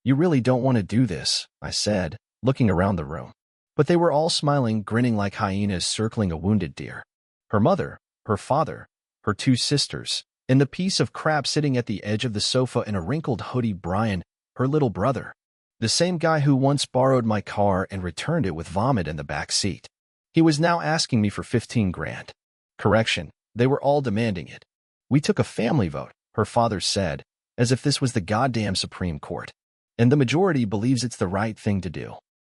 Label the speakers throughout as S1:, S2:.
S1: You really don't want to do this, I said, looking around the room. But they were all smiling, grinning like hyenas circling a wounded deer. Her mother, her father, her two sisters, and the piece of crap sitting at the edge of the sofa in a wrinkled hoodie, Brian, her little brother. The same guy who once borrowed my car and returned it with vomit in the back seat. He was now asking me for 15 grand. Correction, they were all demanding it. We took a family vote, her father said, as if this was the goddamn Supreme Court. And the majority believes it's the right thing to do.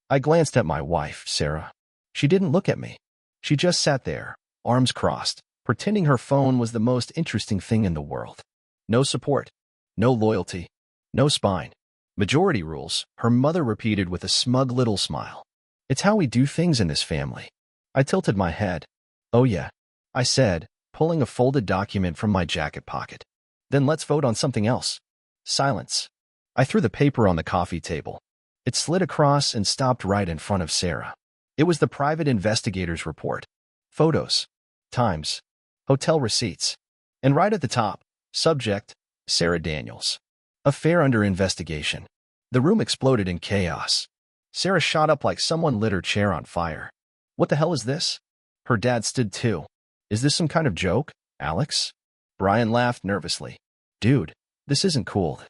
S1: I glanced at my wife, Sarah. She didn't look at me. She just sat there, arms crossed, pretending her phone was the most interesting thing in the world. No support, no loyalty, no spine. Majority rules, her mother repeated with a smug little smile. It's how we do things in this family. I tilted my head. Oh yeah, I said, pulling a folded document from my jacket pocket. Then let's vote on something else. Silence. I threw the paper on the coffee table. It slid across and stopped right in front of Sarah. It was the private investigator's report. Photos, times, hotel receipts. And right at the top, subject, Sarah Daniels. Affair under investigation. The room exploded in chaos. Sarah shot up like someone lit her chair on fire. What the hell is this? Her dad stood too. Is this some kind of joke, Alex? Brian laughed nervously. Dude, this isn't cool.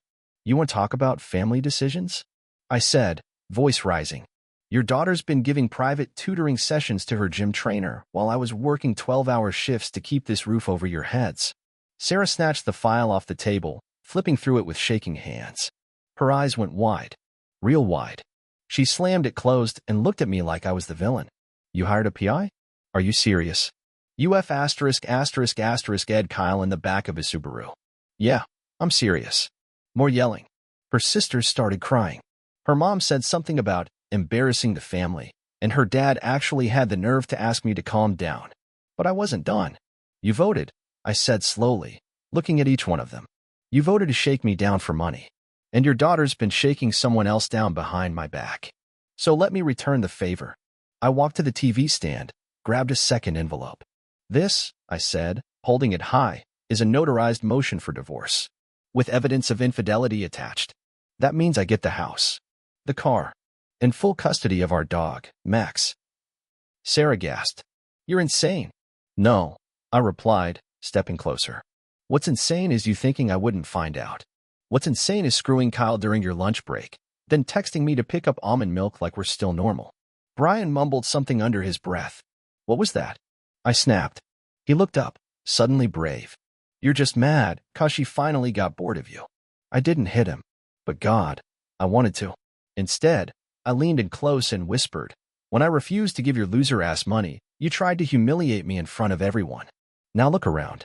S1: You want to talk about family decisions? I said, voice rising. Your daughter's been giving private tutoring sessions to her gym trainer while I was working 12-hour shifts to keep this roof over your heads. Sarah snatched the file off the table, flipping through it with shaking hands. Her eyes went wide. Real wide. She slammed it closed and looked at me like I was the villain. You hired a PI? Are you serious? UF ***** Ed Kyle in the back of his Subaru. Yeah, I'm serious. More yelling. Her sisters started crying. Her mom said something about embarrassing the family, and her dad actually had the nerve to ask me to calm down. But I wasn't done. You voted, I said slowly, looking at each one of them. You voted to shake me down for money. And your daughter's been shaking someone else down behind my back. So let me return the favor. I walked to the TV stand, grabbed a second envelope. This, I said, holding it high, is a notarized motion for divorce. With evidence of infidelity attached. That means I get the house, the car, and full custody of our dog, Max. Sarah gasped. You're insane. No, I replied, stepping closer. What's insane is you thinking I wouldn't find out. What's insane is screwing Kyle during your lunch break, then texting me to pick up almond milk like we're still normal. Brian mumbled something under his breath. What was that? I snapped. He looked up, suddenly brave. You're just mad 'cause she finally got bored of you. I didn't hit him. But God, I wanted to. Instead, I leaned in close and whispered, when I refused to give your loser-ass money, you tried to humiliate me in front of everyone. Now look around.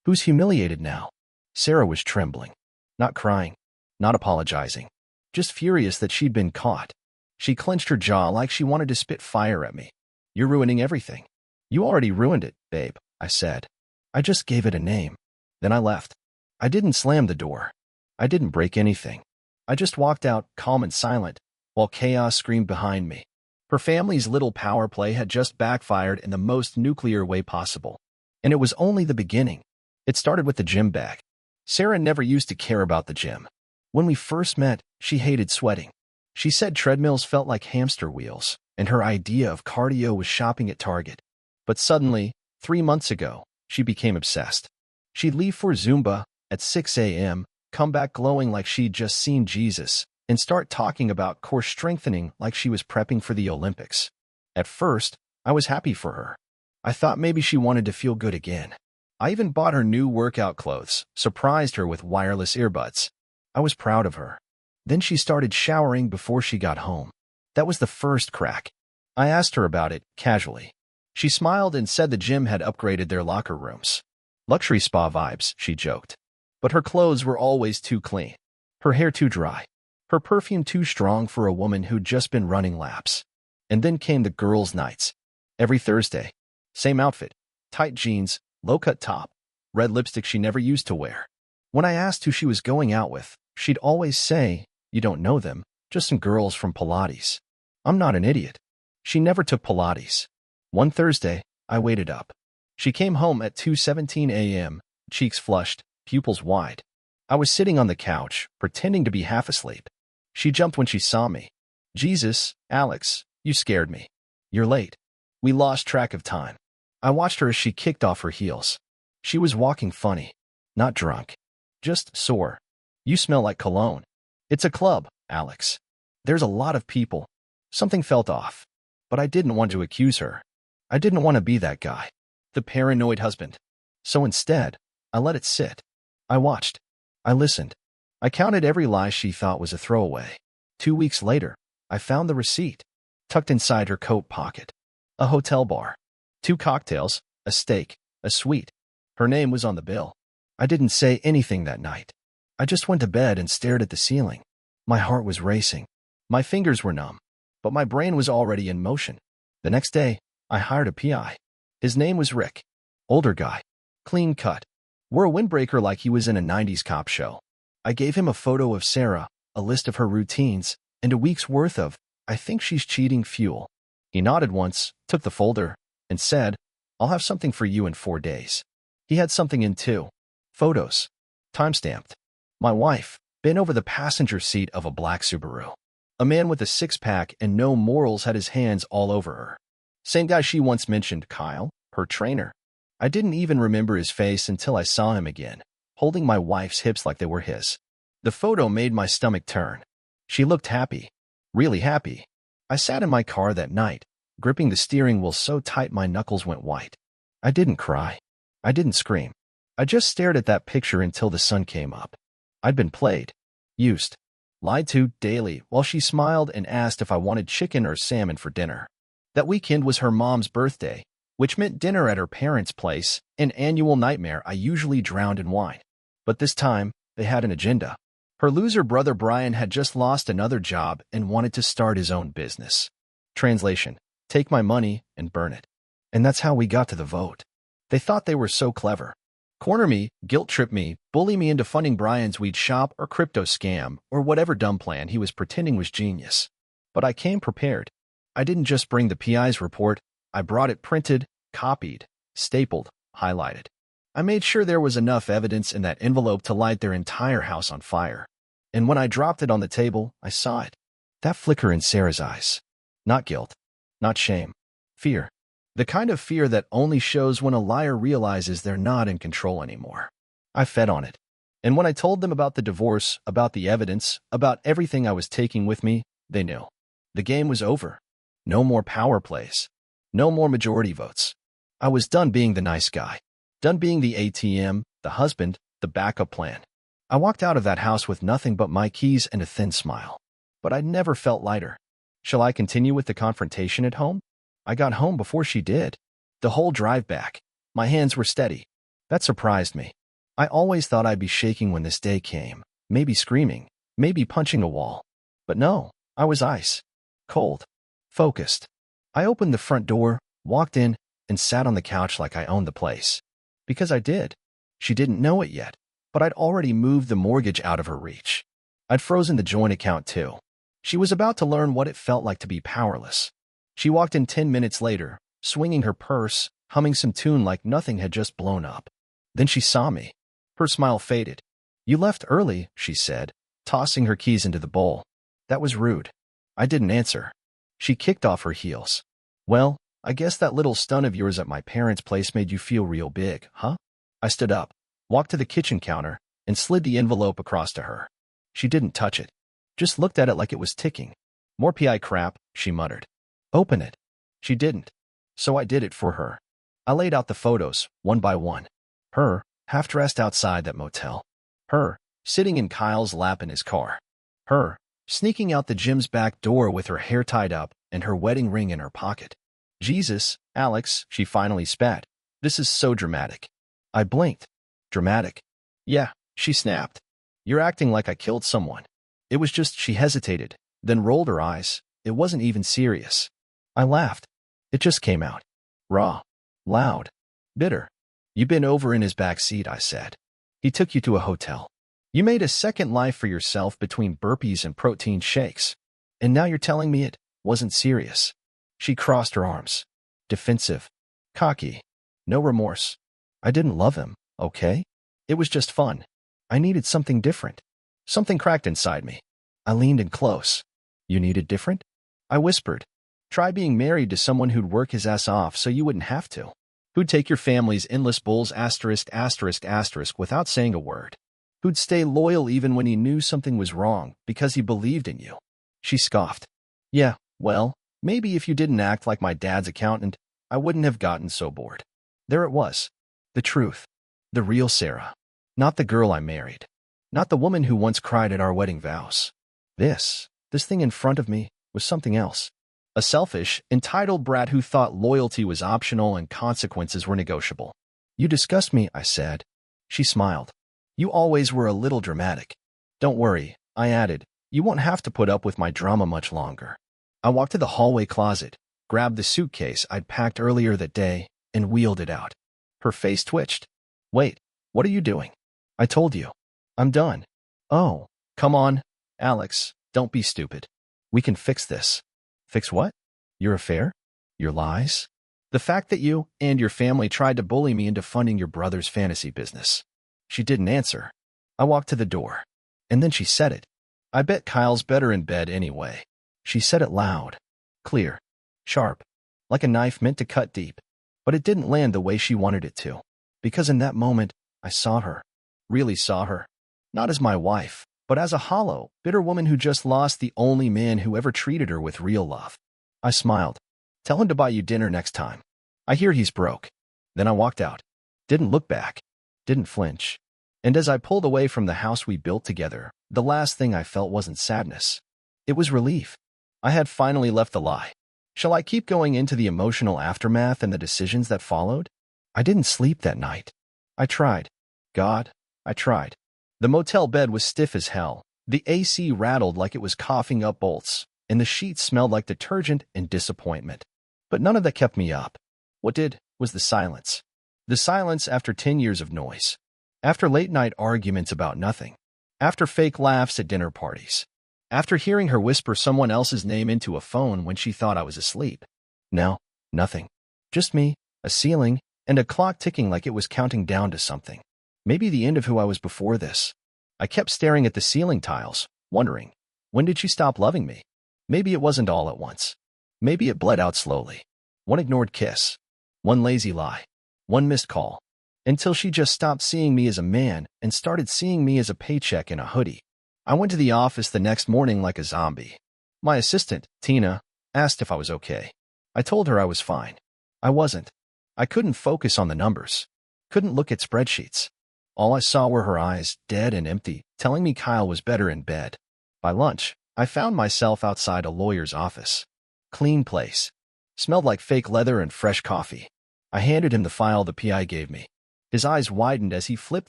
S1: Who's humiliated now? Sarah was trembling. Not crying. Not apologizing. Just furious that she'd been caught. She clenched her jaw like she wanted to spit fire at me. You're ruining everything. You already ruined it, babe, I said. I just gave it a name. Then I left. I didn't slam the door. I didn't break anything. I just walked out, calm and silent, while chaos screamed behind me. Her family's little power play had just backfired in the most nuclear way possible. And it was only the beginning. It started with the gym bag. Sarah never used to care about the gym. When we first met, she hated sweating. She said treadmills felt like hamster wheels, and her idea of cardio was shopping at Target. But suddenly, 3 months ago, she became obsessed. She'd leave for Zumba at 6 a.m., come back glowing like she'd just seen Jesus, and start talking about core strengthening like she was prepping for the Olympics. At first, I was happy for her. I thought maybe she wanted to feel good again. I even bought her new workout clothes, surprised her with wireless earbuds. I was proud of her. Then she started showering before she got home. That was the first crack. I asked her about it, casually. She smiled and said the gym had upgraded their locker rooms. Luxury spa vibes, she joked. But her clothes were always too clean. Her hair too dry. Her perfume too strong for a woman who'd just been running laps. And then came the girls' nights. Every Thursday. Same outfit. Tight jeans, low-cut top, red lipstick she never used to wear. When I asked who she was going out with, she'd always say, you don't know them, just some girls from Pilates. I'm not an idiot. She never took Pilates. One Thursday, I waited up. She came home at 2:17 a.m., cheeks flushed, pupils wide. I was sitting on the couch, pretending to be half asleep. She jumped when she saw me. Jesus, Alex, you scared me. You're late. We lost track of time. I watched her as she kicked off her heels. She was walking funny. Not drunk. Just sore. You smell like cologne. It's a club, Alex. There's a lot of people. Something felt off. But I didn't want to accuse her. I didn't want to be that guy. The paranoid husband. So instead, I let it sit. I watched. I listened. I counted every lie she thought was a throwaway. 2 weeks later, I found the receipt, tucked inside her coat pocket. A hotel bar. 2 cocktails, a steak, a sweet. Her name was on the bill. I didn't say anything that night. I just went to bed and stared at the ceiling. My heart was racing. My fingers were numb, but my brain was already in motion. The next day, I hired a PI. His name was Rick. Older guy. Clean cut. Wore a windbreaker like he was in a 90s cop show. I gave him a photo of Sarah, a list of her routines, and a week's worth of, I think she's cheating fuel. He nodded once, took the folder, and said, I'll have something for you in 4 days. He had something in 2. Photos. Time-stamped. My wife, bent over the passenger seat of a black Subaru. A man with a six-pack and no morals had his hands all over her. Same guy she once mentioned, Kyle, her trainer. I didn't even remember his face until I saw him again, holding my wife's hips like they were his. The photo made my stomach turn. She looked happy. Really happy. I sat in my car that night, gripping the steering wheel so tight my knuckles went white. I didn't cry. I didn't scream. I just stared at that picture until the sun came up. I'd been played, used, lied to daily while she smiled and asked if I wanted chicken or salmon for dinner. That weekend was her mom's birthday, which meant dinner at her parents' place, an annual nightmare I usually drowned in wine. But this time, they had an agenda. Her loser brother Brian had just lost another job and wanted to start his own business. Translation: take my money and burn it. And that's how we got to the vote. They thought they were so clever. Corner me, guilt-trip me, bully me into funding Brian's weed shop or crypto scam or whatever dumb plan he was pretending was genius. But I came prepared. I didn't just bring the PI's report. I brought it printed, copied, stapled, highlighted. I made sure there was enough evidence in that envelope to light their entire house on fire. And when I dropped it on the table, I saw it. That flicker in Sarah's eyes. Not guilt. Not shame. Fear. The kind of fear that only shows when a liar realizes they're not in control anymore. I fed on it. And when I told them about the divorce, about the evidence, about everything I was taking with me, they knew. The game was over. No more power plays. No more majority votes. I was done being the nice guy. Done being the ATM, the husband, the backup plan. I walked out of that house with nothing but my keys and a thin smile. But I never felt lighter. Shall I continue with the confrontation at home? I got home before she did. The whole drive back. My hands were steady. That surprised me. I always thought I'd be shaking when this day came. Maybe screaming. Maybe punching a wall. But no, I was ice. Cold. Focused. I opened the front door, walked in, and sat on the couch like I owned the place. Because I did. She didn't know it yet, but I'd already moved the mortgage out of her reach. I'd frozen the joint account too. She was about to learn what it felt like to be powerless. She walked in 10 minutes later, swinging her purse, humming some tune like nothing had just blown up. Then she saw me. Her smile faded. You left early, she said, tossing her keys into the bowl. That was rude. I didn't answer. She kicked off her heels. Well, I guess that little stunt of yours at my parents' place made you feel real big, huh? I stood up, walked to the kitchen counter, and slid the envelope across to her. She didn't touch it. Just looked at it like it was ticking. More PI crap, she muttered. Open it. She didn't. So I did it for her. I laid out the photos, one by one. Her, half-dressed outside that motel. Her, sitting in Kyle's lap in his car. Her, sneaking out the gym's back door with her hair tied up and her wedding ring in her pocket. Jesus, Alex, she finally spat. This is so dramatic. I blinked. Dramatic. Yeah, she snapped. You're acting like I killed someone. It was just she hesitated, then rolled her eyes. It wasn't even serious. I laughed. It just came out. Raw. Loud. Bitter. You been over in his back seat, I said. He took you to a hotel. You made a second life for yourself between burpees and protein shakes. And now you're telling me it wasn't serious. She crossed her arms. Defensive. Cocky. No remorse. I didn't love him, okay? It was just fun. I needed something different. Something cracked inside me. I leaned in close. You needed different? I whispered. Try being married to someone who'd work his ass off so you wouldn't have to. Who'd take your family's endless bulls without saying a word. Who'd stay loyal even when he knew something was wrong because he believed in you. She scoffed. Yeah, well, maybe if you didn't act like my dad's accountant, I wouldn't have gotten so bored. There it was. The truth. The real Sarah. Not the girl I married. Not the woman who once cried at our wedding vows. This thing in front of me was something else. A selfish, entitled brat who thought loyalty was optional and consequences were negotiable. You disgust me, I said. She smiled. You always were a little dramatic. Don't worry, I added. You won't have to put up with my drama much longer. I walked to the hallway closet, grabbed the suitcase I'd packed earlier that day, and wheeled it out. Her face twitched. Wait, what are you doing? I told you. I'm done. Oh, come on, Alex, don't be stupid. We can fix this. Fix what? Your affair? Your lies? The fact that you and your family tried to bully me into funding your brother's fantasy business. She didn't answer. I walked to the door. And then she said it. I bet Kyle's better in bed anyway. She said it loud, clear, sharp, like a knife meant to cut deep. But it didn't land the way she wanted it to. Because in that moment, I saw her. Really saw her. Not as my wife, but as a hollow, bitter woman who just lost the only man who ever treated her with real love. I smiled. Tell him to buy you dinner next time. I hear he's broke. Then I walked out. Didn't look back. Didn't flinch. And as I pulled away from the house we built together, the last thing I felt wasn't sadness. It was relief. I had finally left the lie. Shall I keep going into the emotional aftermath and the decisions that followed? I didn't sleep that night. I tried. God, I tried. The motel bed was stiff as hell. The AC rattled like it was coughing up bolts, and the sheets smelled like detergent and disappointment. But none of that kept me up. What did was the silence. The silence after 10 years of noise. After late-night arguments about nothing. After fake laughs at dinner parties. After hearing her whisper someone else's name into a phone when she thought I was asleep. No, nothing. Just me, a ceiling, and a clock ticking like it was counting down to something. Maybe the end of who I was before this. I kept staring at the ceiling tiles, wondering, when did she stop loving me? Maybe it wasn't all at once. Maybe it bled out slowly. One ignored kiss. One lazy lie. One missed call. Until she just stopped seeing me as a man and started seeing me as a paycheck in a hoodie. I went to the office the next morning like a zombie. My assistant, Tina, asked if I was okay. I told her I was fine. I wasn't. I couldn't focus on the numbers. Couldn't look at spreadsheets. All I saw were her eyes, dead and empty, telling me Kyle was better in bed. By lunch, I found myself outside a lawyer's office. Clean place. Smelled like fake leather and fresh coffee. I handed him the file the PI gave me. His eyes widened as he flipped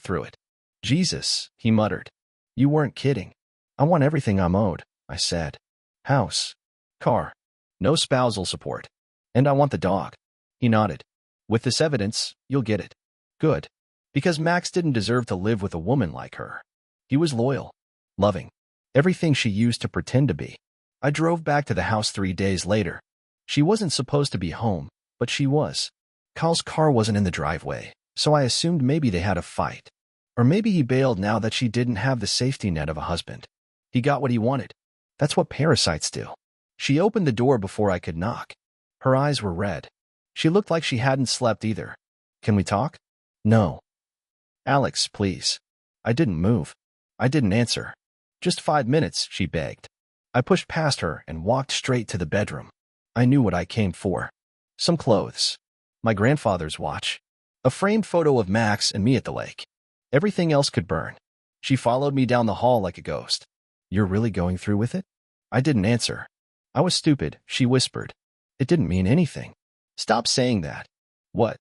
S1: through it. Jesus, he muttered. You weren't kidding. I want everything I'm owed, I said. House. Car. No spousal support. And I want the dog. He nodded. With this evidence, you'll get it. Good. Because Max didn't deserve to live with a woman like her. He was loyal. Loving. Everything she used to pretend to be. I drove back to the house 3 days later. She wasn't supposed to be home, but she was. Kyle's car wasn't in the driveway, so I assumed maybe they had a fight. Or maybe he bailed now that she didn't have the safety net of a husband. He got what he wanted. That's what parasites do. She opened the door before I could knock. Her eyes were red. She looked like she hadn't slept either. Can we talk? No. Alex, please. I didn't move. I didn't answer. Just 5 minutes, she begged. I pushed past her and walked straight to the bedroom. I knew what I came for. Some clothes. My grandfather's watch. A framed photo of Max and me at the lake. Everything else could burn. She followed me down the hall like a ghost. You're really going through with it? I didn't answer. I was stupid, she whispered. It didn't mean anything. Stop saying that. What?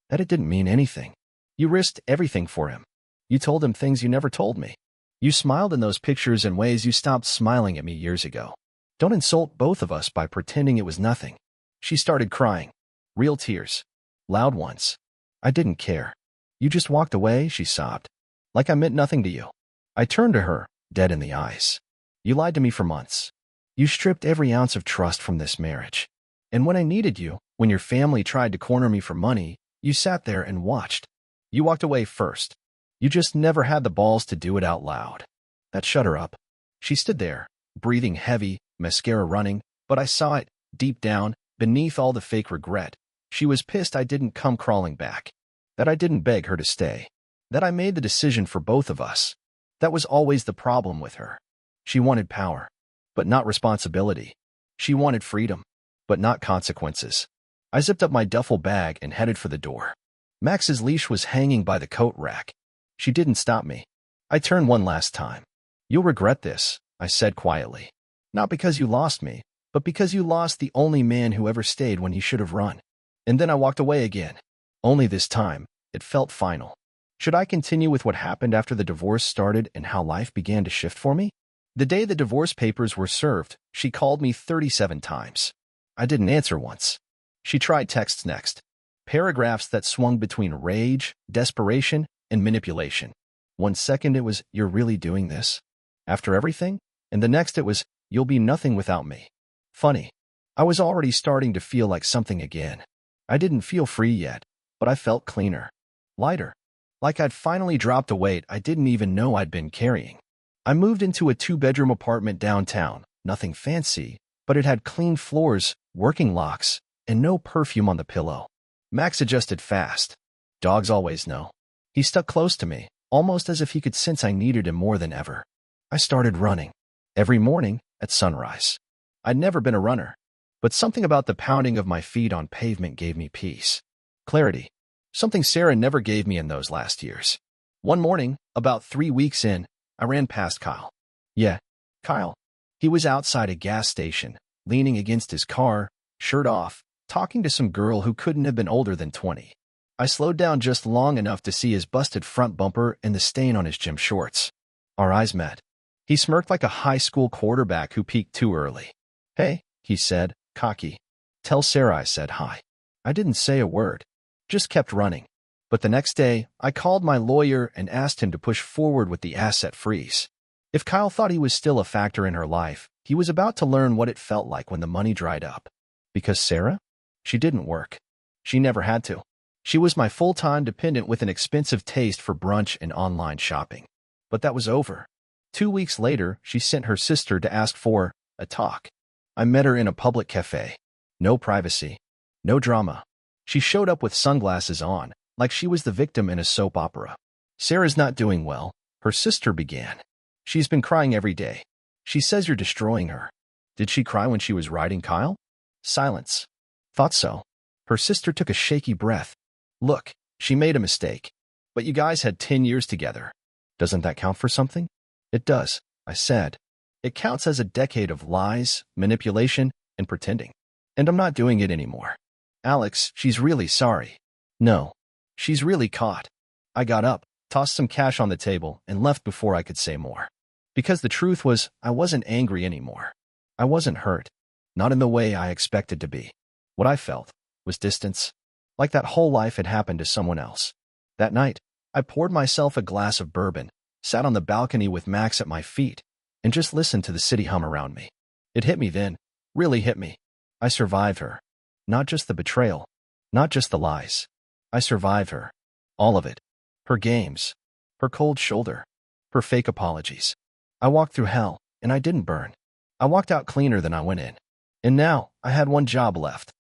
S1: That it didn't mean anything. You risked everything for him. You told him things you never told me. You smiled in those pictures in ways you stopped smiling at me years ago. Don't insult both of us by pretending it was nothing. She started crying. Real tears. Loud ones. I didn't care. You just walked away, she sobbed. Like I meant nothing to you. I turned to her, dead in the eyes. You lied to me for months. You stripped every ounce of trust from this marriage. And when I needed you, when your family tried to corner me for money, you sat there and watched. You walked away first. You just never had the balls to do it out loud. That shut her up. She stood there, breathing heavy, mascara running, but I saw it, deep down, beneath all the fake regret. She was pissed I didn't come crawling back, that I didn't beg her to stay, that I made the decision for both of us. That was always the problem with her. She wanted power, but not responsibility. She wanted freedom, but not consequences. I zipped up my duffel bag and headed for the door. Max's leash was hanging by the coat rack. She didn't stop me. I turned one last time. "You'll regret this," I said quietly. "Not because you lost me, but because you lost the only man who ever stayed when he should have run." And then I walked away again. Only this time, it felt final. Should I continue with what happened after the divorce started and how life began to shift for me? The day the divorce papers were served, she called me 37 times. I didn't answer once. She tried texts next. Paragraphs that swung between rage, desperation, and manipulation. One second it was, "You're really doing this? After everything?" And the next it was, "You'll be nothing without me." Funny. I was already starting to feel like something again. I didn't feel free yet, but I felt cleaner. Lighter. Like I'd finally dropped a weight I didn't even know I'd been carrying. I moved into a 2-bedroom apartment downtown, nothing fancy, but it had clean floors, working locks, and no perfume on the pillow. Max adjusted fast. Dogs always know. He stuck close to me, almost as if he could sense I needed him more than ever. I started running. Every morning, at sunrise. I'd never been a runner, but something about the pounding of my feet on pavement gave me peace. Clarity. Something Sarah never gave me in those last years. One morning, about 3 weeks in, I ran past Kyle. Yeah, Kyle. He was outside a gas station, leaning against his car, shirt off, talking to some girl who couldn't have been older than 20. I slowed down just long enough to see his busted front bumper and the stain on his gym shorts. Our eyes met. He smirked like a high school quarterback who peaked too early. "Hey," he said, cocky. "Tell Sarah I said hi." I didn't say a word, just kept running. But the next day, I called my lawyer and asked him to push forward with the asset freeze. If Kyle thought he was still a factor in her life, he was about to learn what it felt like when the money dried up. Because Sarah? She didn't work. She never had to. She was my full-time dependent with an expensive taste for brunch and online shopping. But that was over. 2 weeks later, she sent her sister to ask for a talk. I met her in a public cafe. No privacy. No drama. She showed up with sunglasses on, like she was the victim in a soap opera. "Sarah's not doing well," her sister began. "She's been crying every day. She says you're destroying her." Did she cry when she was riding Kyle? Silence. Thought so. Her sister took a shaky breath. "Look, she made a mistake. But you guys had 10 years together. Doesn't that count for something?" "It does," I said. "It counts as a decade of lies, manipulation, and pretending. And I'm not doing it anymore. Alex, she's really sorry." "No. She's really caught." I got up, tossed some cash on the table, and left before I could say more. Because the truth was, I wasn't angry anymore. I wasn't hurt. Not in the way I expected to be. What I felt was distance. Like that whole life had happened to someone else. That night, I poured myself a glass of bourbon, sat on the balcony with Max at my feet, and just listened to the city hum around me. It hit me then. Really hit me. I survived her. Not just the betrayal. Not just the lies. I survived her. All of it. Her games. Her cold shoulder. Her fake apologies. I walked through hell, and I didn't burn. I walked out cleaner than I went in. And now, I had one job left.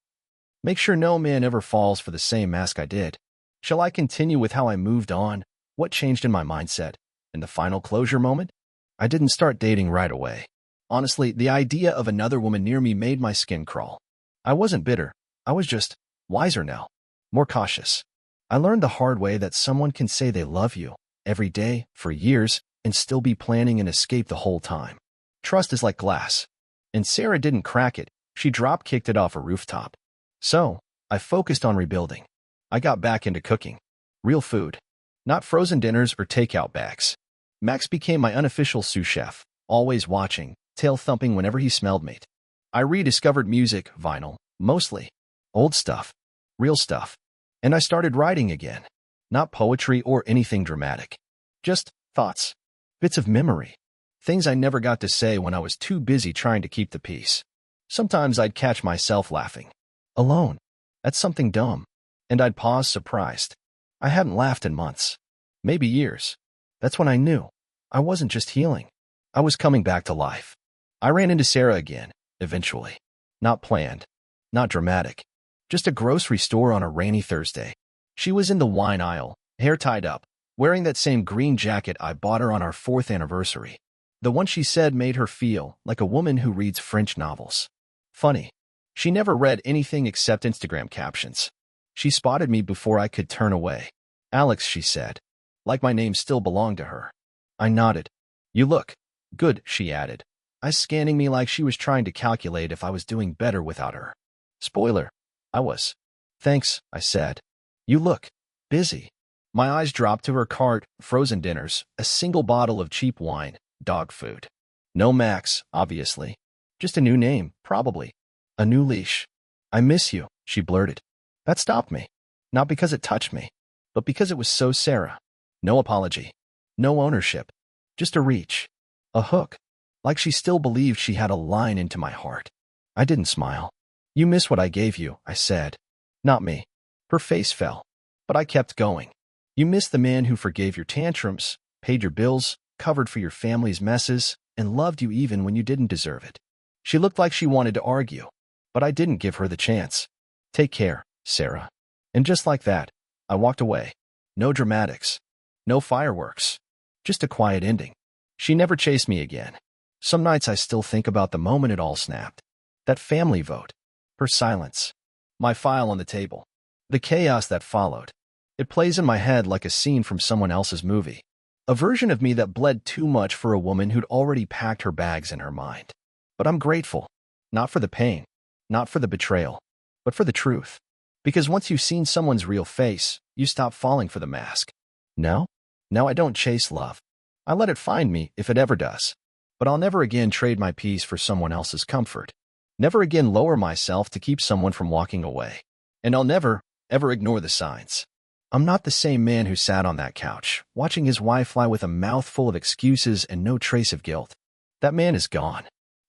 S1: Make sure no man ever falls for the same mask I did. Shall I continue with how I moved on? What changed in my mindset? And the final closure moment? I didn't start dating right away. Honestly, the idea of another woman near me made my skin crawl. I wasn't bitter. I was just wiser now. More cautious. I learned the hard way that someone can say they love you every day for years and still be planning an escape the whole time. Trust is like glass. And Sarah didn't crack it. She drop-kicked it off a rooftop. So, I focused on rebuilding. I got back into cooking. Real food. Not frozen dinners or takeout bags. Max became my unofficial sous chef, always watching, tail-thumping whenever he smelled meat. I rediscovered music, vinyl, mostly. Old stuff. Real stuff. And I started writing again. Not poetry or anything dramatic. Just thoughts. Bits of memory. Things I never got to say when I was too busy trying to keep the peace. Sometimes I'd catch myself laughing. Alone. At something dumb. And I'd pause surprised. I hadn't laughed in months. Maybe years. That's when I knew. I wasn't just healing. I was coming back to life. I ran into Sarah again, eventually. Not planned. Not dramatic. Just a grocery store on a rainy Thursday. She was in the wine aisle, hair tied up, wearing that same green jacket I bought her on our 4th anniversary. The one she said made her feel like a woman who reads French novels. Funny. She never read anything except Instagram captions. She spotted me before I could turn away. Alex, she said. Like my name still belonged to her. I nodded. You look good, she added, eyes scanning me like she was trying to calculate if I was doing better without her. Spoiler. I was. Thanks, I said. You look busy. My eyes dropped to her cart, frozen dinners, a single bottle of cheap wine, dog food. No Max, obviously. Just a new name, probably. A new leash. I miss you, she blurted. That stopped me. Not because it touched me, but because it was so Sarah. No apology. No ownership. Just a reach. A hook. Like she still believed she had a line into my heart. I didn't smile. You miss what I gave you, I said. Not me. Her face fell. But I kept going. You miss the man who forgave your tantrums, paid your bills, covered for your family's messes, and loved you even when you didn't deserve it. She looked like she wanted to argue, but I didn't give her the chance. Take care, Sarah. And just like that, I walked away. No dramatics. No fireworks. Just a quiet ending. She never chased me again. Some nights I still think about the moment it all snapped. That family vote. Her silence. My file on the table. The chaos that followed. It plays in my head like a scene from someone else's movie. A version of me that bled too much for a woman who'd already packed her bags in her mind. But I'm grateful. Not for the pain. Not for the betrayal. But for the truth. Because once you've seen someone's real face, you stop falling for the mask. No? Now I don't chase love. I let it find me if it ever does. But I'll never again trade my peace for someone else's comfort. Never again lower myself to keep someone from walking away. And I'll never, ever ignore the signs. I'm not the same man who sat on that couch, watching his wife lie with a mouthful of excuses and no trace of guilt. That man is gone.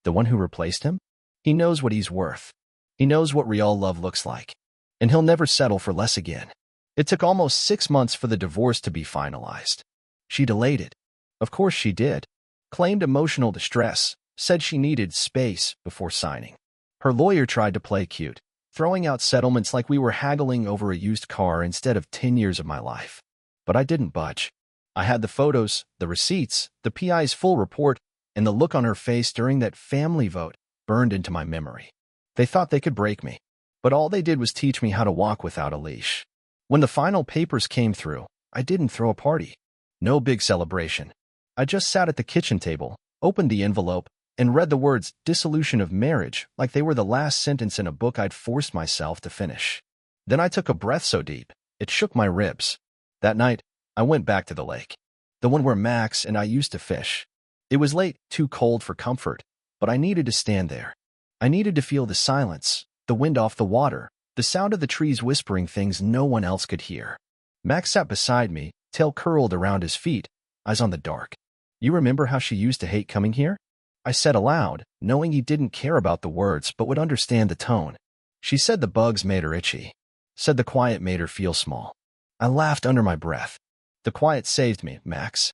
S1: The one who replaced him? He knows what he's worth. He knows what real love looks like. And he'll never settle for less again. It took almost 6 months for the divorce to be finalized. She delayed it. Of course she did. Claimed emotional distress, said she needed space before signing. Her lawyer tried to play cute, throwing out settlements like we were haggling over a used car instead of 10 years of my life. But I didn't budge. I had the photos, the receipts, the PI's full report, and the look on her face during that family vote burned into my memory. They thought they could break me, but all they did was teach me how to walk without a leash. When the final papers came through, I didn't throw a party. No big celebration. I just sat at the kitchen table, opened the envelope, and read the words dissolution of marriage like they were the last sentence in a book I'd forced myself to finish. Then I took a breath so deep, it shook my ribs. That night, I went back to the lake. The one where Max and I used to fish. It was late, too cold for comfort, but I needed to stand there. I needed to feel the silence, the wind off the water, the sound of the trees whispering things no one else could hear. Max sat beside me, tail curled around his feet, eyes on the dark. You remember how she used to hate coming here? I said aloud, knowing he didn't care about the words but would understand the tone. She said the bugs made her itchy. Said the quiet made her feel small. I laughed under my breath. The quiet saved me, Max.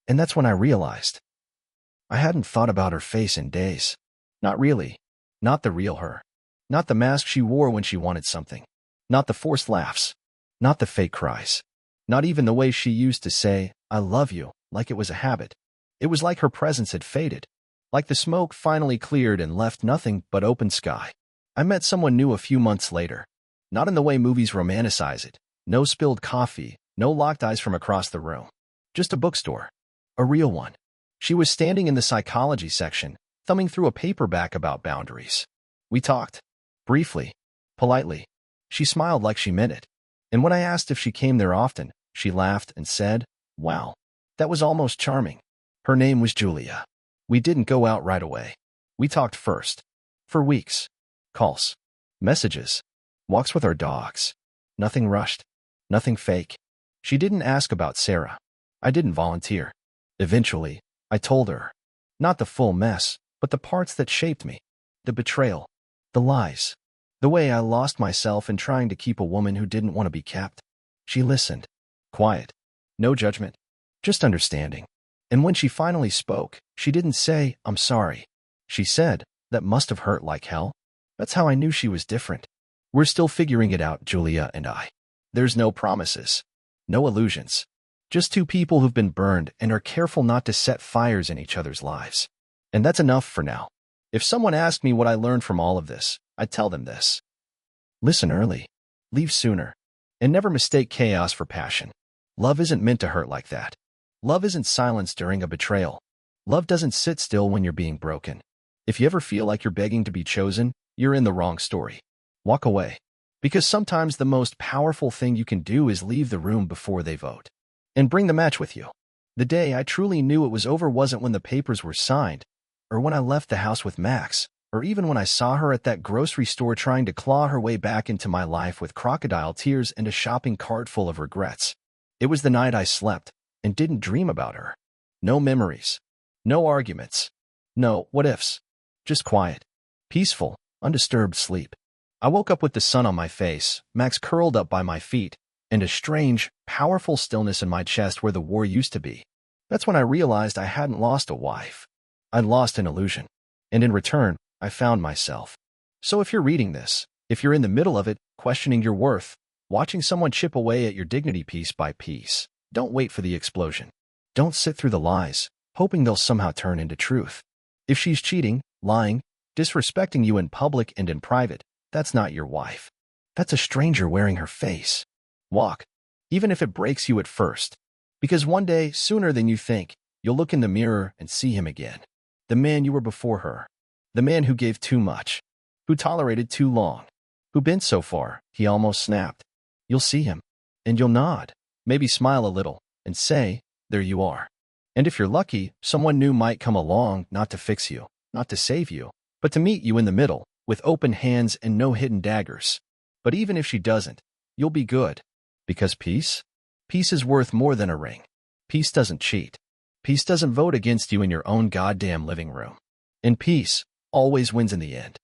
S1: And that's when I realized. I hadn't thought about her face in days. Not really. Not the real her. Not the mask she wore when she wanted something. Not the forced laughs. Not the fake cries. Not even the way she used to say, I love you, like it was a habit. It was like her presence had faded. Like the smoke finally cleared and left nothing but open sky. I met someone new a few months later. Not in the way movies romanticize it. No spilled coffee, no locked eyes from across the room. Just a bookstore. A real one. She was standing in the psychology section, thumbing through a paperback about boundaries. We talked. Briefly. Politely. She smiled like she meant it. And when I asked if she came there often, she laughed and said, wow, that was almost charming. Her name was Julia. We didn't go out right away. We talked first. For weeks. Calls. Messages. Walks with our dogs. Nothing rushed. Nothing fake. She didn't ask about Sarah. I didn't volunteer. Eventually, I told her. Not the full mess, but the parts that shaped me. The betrayal. The lies. The way I lost myself in trying to keep a woman who didn't want to be kept. She listened. Quiet. No judgment. Just understanding. And when she finally spoke, she didn't say, I'm sorry. She said, "That must have hurt like hell." That's how I knew she was different. We're still figuring it out, Julia and I. There's no promises, no illusions. Just two people who've been burned and are careful not to set fires in each other's lives. And that's enough for now. If someone asked me what I learned from all of this, I'd tell them this. Listen early, leave sooner, and never mistake chaos for passion. Love isn't meant to hurt like that. Love isn't silence during a betrayal. Love doesn't sit still when you're being broken. If you ever feel like you're begging to be chosen, you're in the wrong story. Walk away. Because sometimes the most powerful thing you can do is leave the room before they vote. And bring the match with you. The day I truly knew it was over wasn't when the papers were signed, or when I left the house with Max, or even when I saw her at that grocery store trying to claw her way back into my life with crocodile tears and a shopping cart full of regrets. It was the night I slept and didn't dream about her. No memories. No arguments. No what-ifs. Just quiet, peaceful, undisturbed sleep. I woke up with the sun on my face, Max curled up by my feet, and a strange, powerful stillness in my chest where the war used to be. That's when I realized I hadn't lost a wife. I'd lost an illusion. And in return, I found myself. So if you're reading this, if you're in the middle of it, questioning your worth, watching someone chip away at your dignity piece by piece, don't wait for the explosion. Don't sit through the lies, hoping they'll somehow turn into truth. If she's cheating, lying, disrespecting you in public and in private, that's not your wife. That's a stranger wearing her face. Walk, even if it breaks you at first. Because one day, sooner than you think, you'll look in the mirror and see him again. The man you were before her. The man who gave too much. Who tolerated too long. Who bent so far, he almost snapped. You'll see him. And you'll nod. Maybe smile a little. And say, there you are. And if you're lucky, someone new might come along, not to fix you, not to save you, but to meet you in the middle, with open hands and no hidden daggers. But even if she doesn't, you'll be good. Because peace? Peace is worth more than a ring. Peace doesn't cheat. Peace doesn't vote against you in your own goddamn living room. And peace always wins in the end.